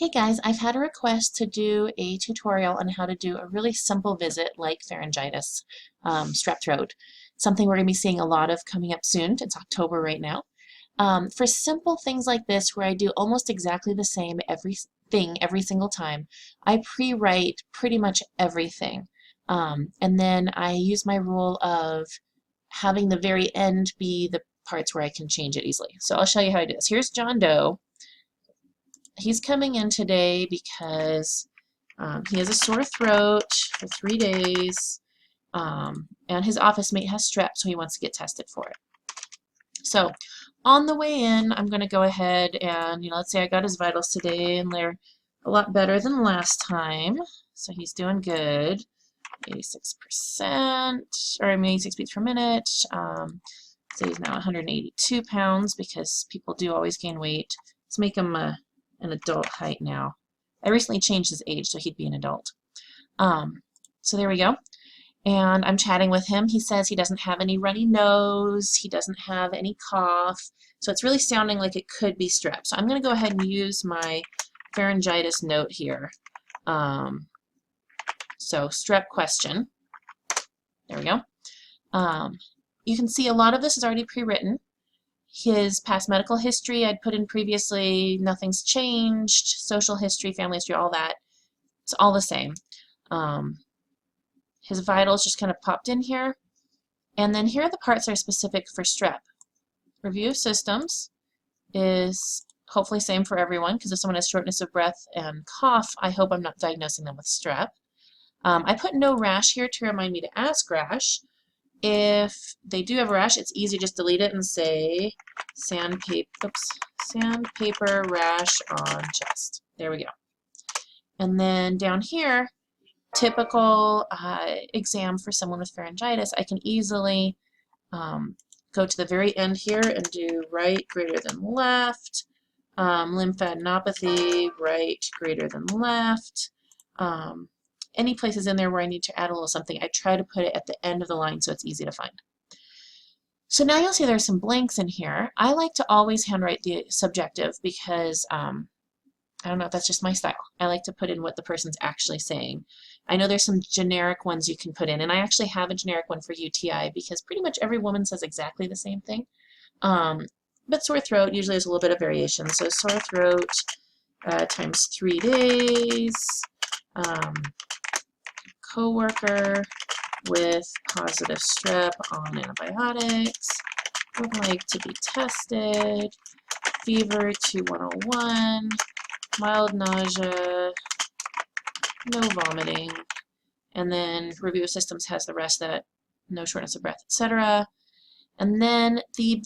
Hey guys, I've had a request to do a tutorial on how to do a really simple visit like pharyngitis, strep throat, something we're going to be seeing a lot of coming up soon. It's October right now. For simple things like this where I do almost exactly the same every single time, I pre-write pretty much everything. And then I use my rule of having the very end be the parts where I can change it easily. So I'll show you how I do this. Here's John Doe. He's coming in today because he has a sore throat for 3 days, and his office mate has strep, so he wants to get tested for it. So on the way in, I'm going to go ahead and, let's say I got his vitals today, and they're a lot better than last time, so he's doing good. 86%, or 86 beats per minute. So he's now 182 pounds because people do always gain weight. Let's make him an adult height now. I recently changed his age, so he'd be an adult. So there we go. And I'm chatting with him. He says he doesn't have any runny nose. He doesn't have any cough. So it's really sounding like it could be strep. So I'm going to go ahead and use my pharyngitis note here. So strep question. There we go. You can see a lot of this is already pre-written. His past medical history I'd put in previously, nothing's changed. Social history, family history, all that. It's all the same. His vitals just kind of popped in here. And then here are the parts that are specific for strep. Review of systems is hopefully same for everyone, because if someone has shortness of breath and cough, I hope I'm not diagnosing them with strep. I put no rash here to remind me to ask rash. If they do have a rash, it's easy, just delete it and say sandpaper rash on chest. There we go. And then down here, typical exam for someone with pharyngitis, I can easily go to the very end here and do right greater than left, lymphadenopathy, right greater than left. Any places in there where I need to add a little something, I try to put it at the end of the line so it's easy to find. So now you'll see there's some blanks in here. I like to always handwrite the subjective because, I don't know if that's just my style. I like to put in what the person's actually saying. I know there's some generic ones you can put in, and I actually have a generic one for UTI because pretty much every woman says exactly the same thing. But sore throat usually has a little bit of variation. So sore throat times 3 days. Coworker with positive strep on antibiotics, would like to be tested, fever 2101, mild nausea, no vomiting, and then review of systems has the rest that no shortness of breath, etc. And then the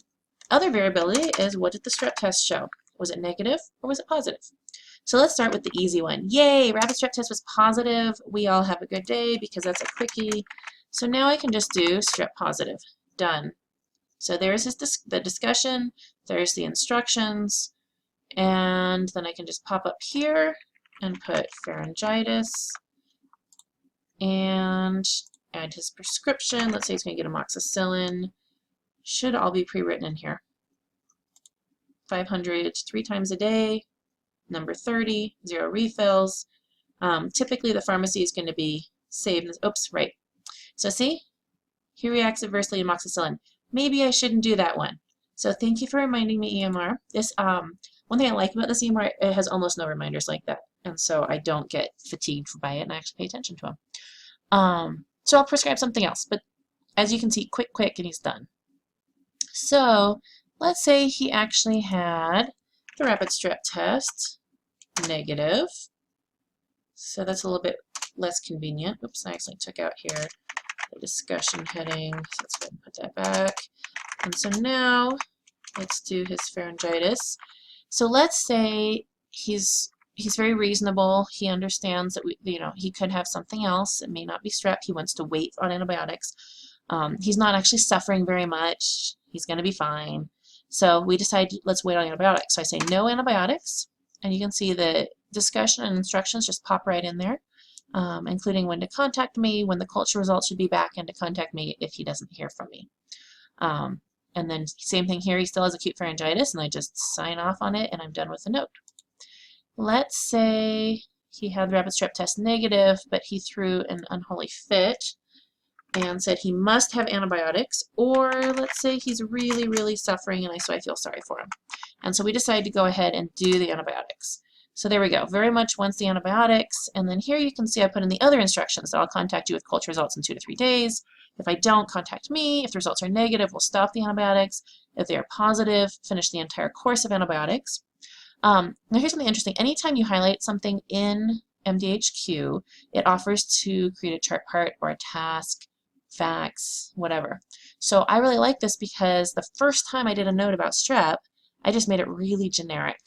other variability is, what did the strep test show? Was it negative or was it positive? So let's start with the easy one. Yay, rapid strep test was positive. We all have a good day because that's a quickie. So now I can just do strep positive. Done. So there's the discussion, there's the instructions, and then I can just pop up here and put pharyngitis and add his prescription. Let's say he's going to get amoxicillin. Should all be pre-written in here. 500 3 times a day. Number 30, 0 refills. Typically the pharmacy is going to be saved. Oops, right. So see, he reacts adversely to amoxicillin. Maybe I shouldn't do that one. So thank you for reminding me, EMR. This one thing I like about this EMR, it has almost no reminders like that, and so I don't get fatigued by it, and I actually pay attention to them. So I'll prescribe something else, but as you can see, quick, and he's done. So let's say he actually had the rapid strep test, negative. So that's a little bit less convenient. Oops, I actually took out here the discussion heading. So let's go ahead and put that back. And so now let's do his pharyngitis. So let's say he's very reasonable. He understands that he could have something else. It may not be strep. He wants to wait on antibiotics. He's not actually suffering very much. He's going to be fine. So we decide, let's wait on antibiotics. So I say no antibiotics, and you can see the discussion and instructions just pop right in there, including when to contact me, when the culture results should be back, and to contact me if he doesn't hear from me. And then same thing here, he still has acute pharyngitis, and I just sign off on it, and I'm done with the note. let's say he had rapid strep test negative, but he threw an unholy fit and said he must have antibiotics, or let's say he's really, really suffering and so I feel sorry for him. And so we decided to go ahead and do the antibiotics. So there we go, very much wants the antibiotics, and then here you can see I put in the other instructions that I'll contact you with culture results in 2 to 3 days. If I don't, contact me. If the results are negative, we'll stop the antibiotics. If they are positive, finish the entire course of antibiotics. Now here's something interesting. Anytime you highlight something in MDHQ, it offers to create a chart part or a task, facts, whatever. So I really like this because the first time I did a note about strep, I just made it really generic.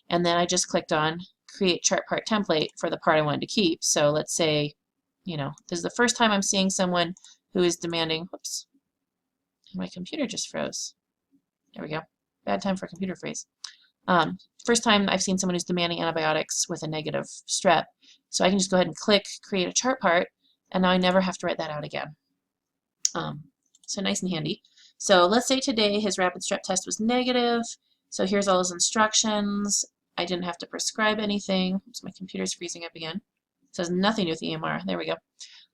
And then I just clicked on create chart part template for the part I wanted to keep. So let's say, you know, this is the first time I'm seeing someone who is demanding, whoops, my computer just froze. There we go. Bad time for a computer freeze. First time I've seen someone who's demanding antibiotics with a negative strep. So I can just go ahead and click create a chart part, and now I never have to write that out again. So nice and handy. So let's say today his rapid strep test was negative. So here's all his instructions. I didn't have to prescribe anything. Oops, my computer's freezing up again. It says nothing to do with the EMR. There we go.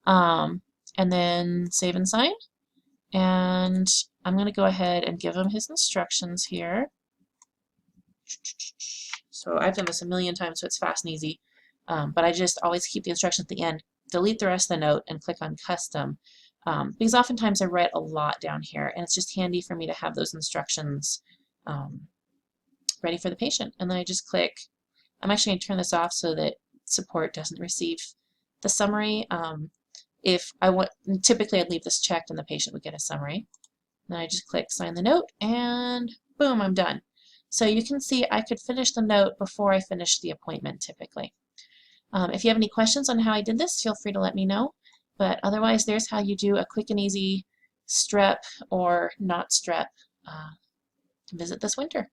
And then save and sign. And I'm going to go ahead and give him his instructions here. So I've done this a million times, so it's fast and easy. But I just always keep the instructions at the end. Delete the rest of the note and click on custom. Because oftentimes I write a lot down here, and it's just handy for me to have those instructions ready for the patient. And then I just click. I'm actually going to turn this off so that support doesn't receive the summary. If I want, typically I'd leave this checked and the patient would get a summary. Then I just click sign the note, and boom, I'm done. So you can see I could finish the note before I finish the appointment typically. If you have any questions on how I did this, feel free to let me know. But otherwise, there's how you do a quick and easy strep or not strep visit this winter.